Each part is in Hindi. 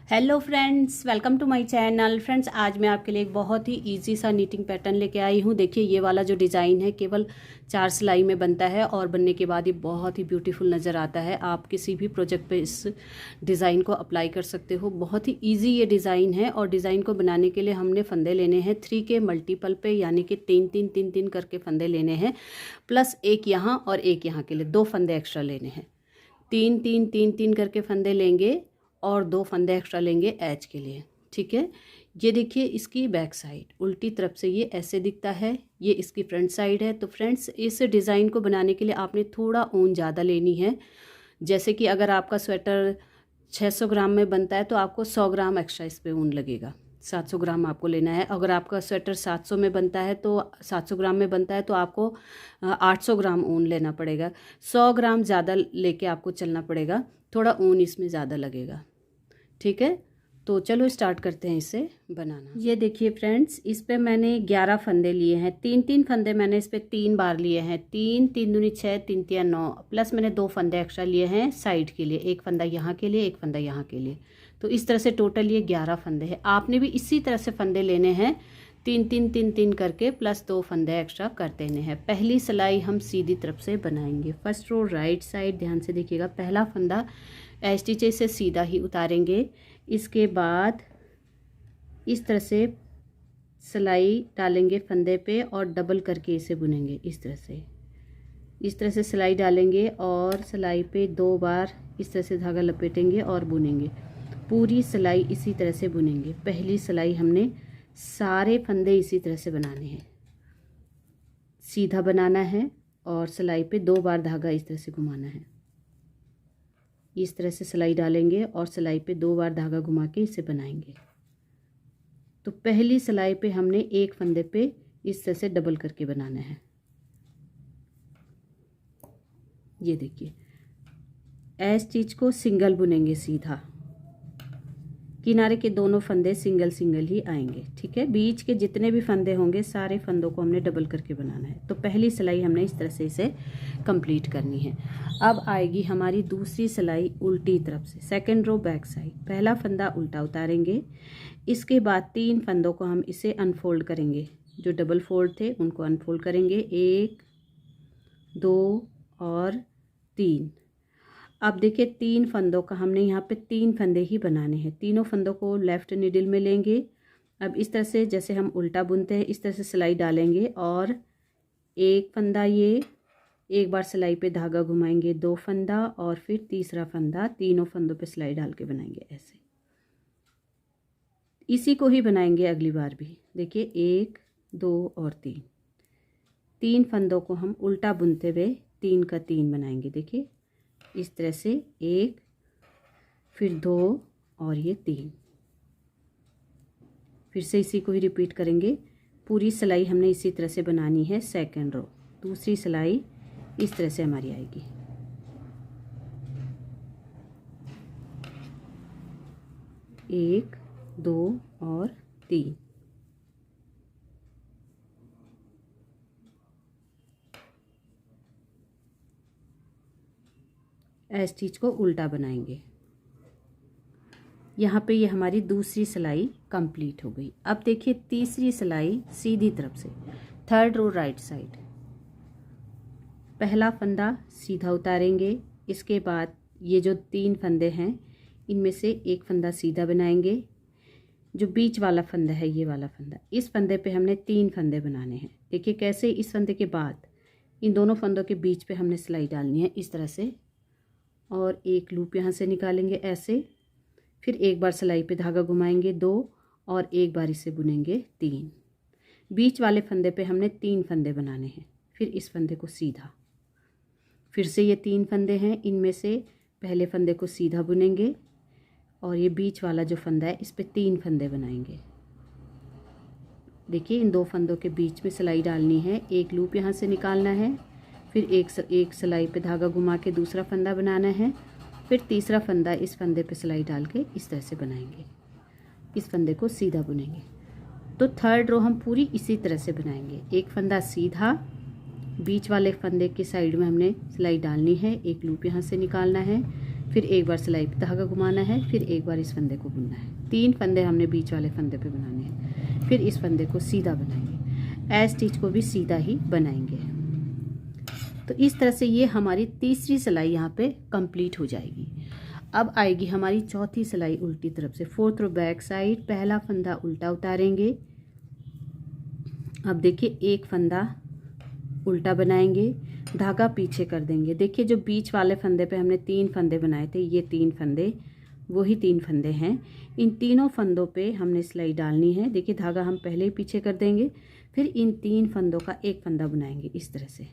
Hello friends, welcome to my channel. Friends, आज मैं आपके लिए एक बहुत ही इजी सा नीटिंग पैटर्न लेके आई हूँ। देखिए, ये वाला जो डिज़ाइन है केवल 4 सिलाई में बनता है और बनने के बाद ये बहुत ही ब्यूटीफुल नज़र आता है। आप किसी भी प्रोजेक्ट पे इस डिज़ाइन को अप्लाई कर सकते हो। बहुत ही ईजी ये डिज़ाइन है और डिज़ाइन को बनाने के लिए हमने फंदे लेने हैं 3 के मल्टीपल पे, यानी कि 3 करके फंदे लेने हैं, प्लस एक यहाँ और एक यहाँ के लिए 2 फंदे एक्स्ट्रा लेने हैं। 3 करके फंदे लेंगे और 2 फंदे एक्स्ट्रा लेंगे एज के लिए। ठीक है, ये देखिए इसकी बैक साइड उल्टी तरफ से ये ऐसे दिखता है, ये इसकी फ्रंट साइड है। तो फ्रेंड्स, इस डिज़ाइन को बनाने के लिए आपने थोड़ा ऊन ज़्यादा लेनी है। जैसे कि अगर आपका स्वेटर 600 ग्राम में बनता है तो आपको 100 ग्राम एक्स्ट्रा इस पर ऊन लगेगा। 700 ग्राम आपको लेना है। अगर आपका स्वेटर 700 में बनता है तो 700 ग्राम में बनता है तो आपको 800 ग्राम ऊन लेना पड़ेगा। 100 ग्राम ज़्यादा लेके आपको चलना पड़ेगा, थोड़ा ऊन इसमें ज़्यादा लगेगा। ठीक है, तो चलो स्टार्ट करते हैं इसे बनाना। ये देखिए फ्रेंड्स, इस पे मैंने 11 फंदे लिए हैं। 3 फंदे मैंने इस पे 3 बार लिए हैं। 3 दूनी 6, 3 तिया 9, प्लस मैंने 2 फंदे एक्स्ट्रा लिए हैं साइड के लिए, एक फंदा यहाँ के लिए, एक फंदा यहाँ के लिए। तो इस तरह से टोटल ये 11 फंदे हैं। आपने भी इसी तरह से फंदे लेने हैं, 3 करके, प्लस 2 फंदे एक्स्ट्रा कर देने हैं। पहली सिलाई हम सीधी तरफ से बनाएंगे। फर्स्ट रो राइट साइड, ध्यान से देखिएगा। पहला फंदा स्टिच से सीधा ही उतारेंगे। इसके बाद इस तरह से सिलाई डालेंगे फंदे पे और डबल करके इसे बुनेंगे। इस तरह से सिलाई डालेंगे और सिलाई पे 2 बार इस तरह से धागा लपेटेंगे और बुनेंगे। पूरी सिलाई इसी तरह से बुनेंगे। पहली सिलाई हमने सारे फंदे इसी तरह से बनाने हैं, सीधा बनाना है और सिलाई पे 2 बार धागा इस तरह से घुमाना है। इस तरह से सिलाई डालेंगे और सिलाई पे 2 बार धागा घुमा के इसे बनाएंगे। तो पहली सिलाई पे हमने एक फंदे पे इस तरह से डबल करके बनाना है। ये देखिए, ए स्टिच को सिंगल बुनेंगे सीधा, किनारे के दोनों फंदे सिंगल ही आएंगे। ठीक है, बीच के जितने भी फंदे होंगे सारे फंदों को हमने डबल करके बनाना है। तो पहली सिलाई हमने इस तरह से इसे कंप्लीट करनी है। अब आएगी हमारी दूसरी सिलाई उल्टी तरफ से, सेकंड रो बैक साइड। पहला फंदा उल्टा उतारेंगे। इसके बाद 3 फंदों को हम इसे अनफोल्ड करेंगे। जो डबल फोल्ड थे उनको अनफोल्ड करेंगे, 1 2 और 3। अब देखिए 3 फंदों का हमने यहाँ पे 3 फंदे ही बनाने हैं। तीनों फंदों को लेफ़्ट नीडल में लेंगे। अब इस तरह से जैसे हम उल्टा बुनते हैं इस तरह से सिलाई डालेंगे और एक फंदा, ये एक बार सिलाई पे धागा घुमाएंगे, 2 फंदा और फिर तीसरा फंदा, तीनों फंदों पे सिलाई डाल के बनाएंगे। ऐसे इसी को ही बनाएंगे अगली बार भी। देखिए 1 2 और 3 फंदों को हम उल्टा बुनते हुए 3 का 3 बनाएंगे। देखिए इस तरह से 1 फिर 2 और ये 3, फिर से इसी को ही रिपीट करेंगे। पूरी सिलाई हमने इसी तरह से बनानी है। सेकंड रो, दूसरी सिलाई इस तरह से हमारी आएगी। एक 2 और 3। स्टिच को उल्टा बनाएंगे। यहाँ पे ये हमारी दूसरी सिलाई कंप्लीट हो गई। अब देखिए तीसरी सिलाई सीधी तरफ से, थर्ड रो राइट साइड। पहला फंदा सीधा उतारेंगे। इसके बाद ये जो 3 फंदे हैं इनमें से एक फंदा सीधा बनाएंगे। जो बीच वाला फंदा है, ये वाला फंदा, इस फंदे पे हमने 3 फंदे बनाने हैं। देखिए कैसे, इस फंदे के बाद इन दोनों फंदों के बीच पे हमने सिलाई डालनी है इस तरह से, और एक लूप यहाँ से निकालेंगे ऐसे। फिर एक बार सिलाई पे धागा घुमाएंगे 2 और एक बार इसे बुनेंगे 3। बीच वाले फंदे पे हमने 3 फंदे बनाने हैं। फिर इस फंदे को सीधा, फिर से ये 3 फंदे हैं, इनमें से पहले फंदे को सीधा बुनेंगे और ये बीच वाला जो फंदा है इस पे 3 फंदे बनाएंगे। देखिए इन 2 फंदों के बीच में सिलाई डालनी है, एक लूप यहाँ से निकालना है, फिर एक सिलाई पे धागा घुमा के दूसरा फंदा बनाना है, फिर तीसरा फंदा इस फंदे पे सिलाई डाल के इस तरह से बनाएंगे। इस फंदे को सीधा बुनेंगे। तो थर्ड रो हम पूरी इसी तरह से बनाएंगे। एक फंदा सीधा, बीच वाले फंदे के साइड में हमने सिलाई डालनी है, एक लूप यहाँ से निकालना है, फिर एक बार सिलाई पे धागा घुमाना है, फिर एक बार इस फंदे को बुनना है। 3 फंदे हमने बीच वाले फंदे पे बनाने हैं। फिर इस फंदे को सीधा बनाएंगे, एज स्टिच को भी सीधा ही बनाएंगे। तो इस तरह से ये हमारी तीसरी सिलाई यहाँ पे कंप्लीट हो जाएगी। अब आएगी हमारी चौथी सिलाई उल्टी तरफ से, 4th रो बैक साइड। पहला फंदा उल्टा उतारेंगे। अब देखिए एक फंदा उल्टा बनाएंगे, धागा पीछे कर देंगे। देखिए जो बीच वाले फंदे पे हमने 3 फंदे बनाए थे, ये 3 फंदे वही 3 फंदे हैं। इन तीनों फंदों पे हमने सिलाई डालनी है। देखिए धागा हम पहले ही पीछे कर देंगे, फिर इन 3 फंदों का एक फंदा बनाएंगे इस तरह से।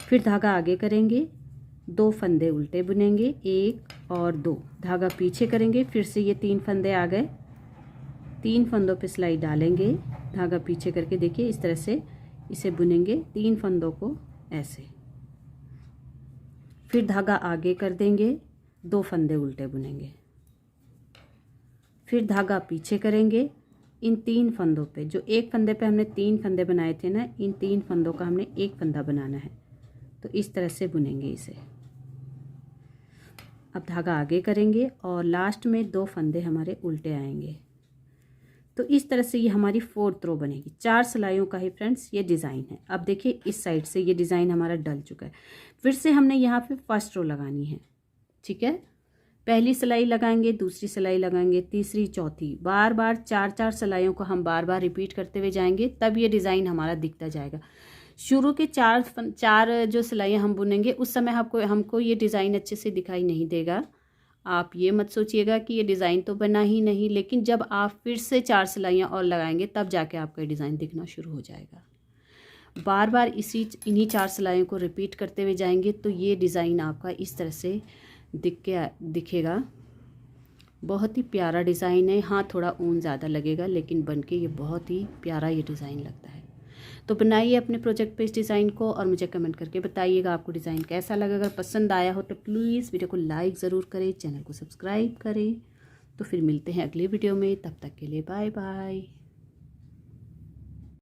फिर धागा आगे करेंगे, 2 फंदे उल्टे बुनेंगे, 1 और 2, धागा पीछे करेंगे, फिर से ये 3 फंदे आ गए। 3 फंदों पे सिलाई डालेंगे, धागा पीछे करके देखिए इस तरह से इसे बुनेंगे 3 फंदों को ऐसे। फिर धागा आगे कर देंगे, 2 फंदे उल्टे बुनेंगे, फिर धागा पीछे करेंगे। इन 3 फंदों पे, जो एक फंदे पे हमने 3 फंदे बनाए थे ना, इन 3 फंदों का हमने एक फंदा बनाना है। तो इस तरह से बुनेंगे इसे। अब धागा आगे करेंगे और लास्ट में 2 फंदे हमारे उल्टे आएंगे। तो इस तरह से ये हमारी 4th रो बनेगी। 4 सिलाइयों का ही फ्रेंड्स ये डिज़ाइन है। अब देखिए इस साइड से ये डिज़ाइन हमारा डल चुका है। फिर से हमने यहाँ पे 1st रो लगानी है, ठीक है। पहली सिलाई लगाएंगे, दूसरी सिलाई लगाएंगे, तीसरी, चौथी, बार बार 4-4 सिलाइयों को हम बार बार रिपीट करते हुए जाएंगे, तब ये डिज़ाइन हमारा दिखता जाएगा। शुरू के 4 जो सिलाइयाँ हम बुनेंगे उस समय हमको ये डिज़ाइन अच्छे से दिखाई नहीं देगा। आप ये मत सोचिएगा कि ये डिज़ाइन तो बना ही नहीं, लेकिन जब आप फिर से 4 सिलाइयाँ और लगाएंगे तब जाके आपका डिज़ाइन दिखना शुरू हो जाएगा। बार बार इन्हीं 4 सिलाइयों को रिपीट करते हुए जाएंगे तो ये डिज़ाइन आपका इस तरह से दिखेगा। बहुत ही प्यारा डिज़ाइन है। हाँ थोड़ा ऊन ज़्यादा लगेगा, लेकिन बनके ये बहुत ही प्यारा ये डिज़ाइन लगता है। तो बनाइए अपने प्रोजेक्ट पे इस डिज़ाइन को और मुझे कमेंट करके बताइएगा आपको डिज़ाइन कैसा लगा। अगर पसंद आया हो तो प्लीज़ वीडियो को लाइक ज़रूर करें, चैनल को सब्सक्राइब करें। तो फिर मिलते हैं अगले वीडियो में, तब तक के लिए बाय बाय।